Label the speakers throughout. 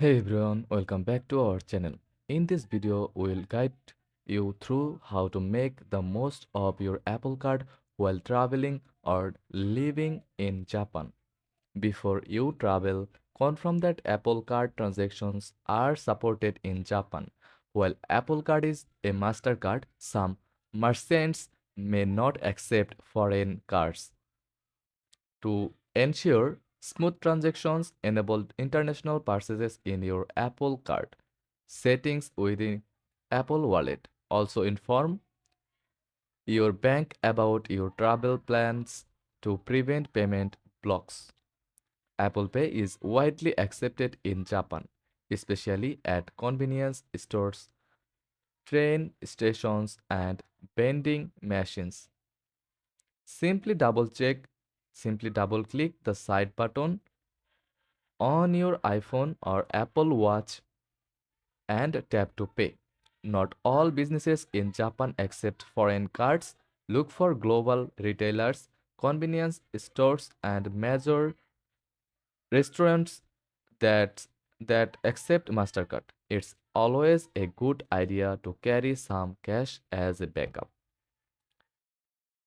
Speaker 1: Hey everyone, welcome back to our channel. In this video, we'll guide you through how to make the most of your Apple Card while traveling or living in Japan. Before you travel, confirm that Apple Card transactions are supported in Japan. While Apple Card is a MasterCard, some merchants may not accept foreign cards. To ensure smooth transactions, enable international purchases in your Apple Card. Settings within Apple Wallet. Also inform your bank about your travel plans to prevent payment blocks. Apple Pay is widely accepted in Japan, especially at convenience stores, train stations, and vending machines. Simply double check, simply double click the side button on your iPhone or Apple Watch and tap to pay. Not all businesses in Japan accept foreign cards. Look for global retailers, convenience stores, and major restaurants that accept MasterCard. It's always a good idea to carry some cash as a backup.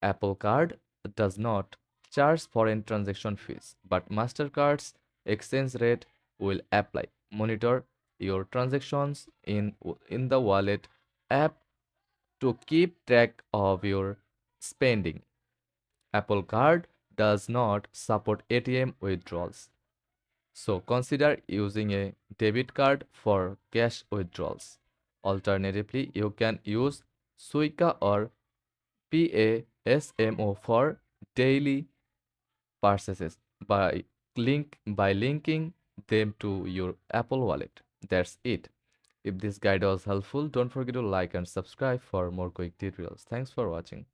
Speaker 1: Apple Card does not charge foreign transaction fees, but MasterCard's exchange rate will apply. Monitor your transactions in the wallet app to keep track of your spending. Apple Card does not support ATM withdrawals, so consider using a debit card for cash withdrawals. Alternatively, you can use Suica or PASMO for daily purchases by linking them to your Apple Wallet. That's it. If this guide was helpful, don't forget to like and subscribe for more quick tutorials. Thanks for watching.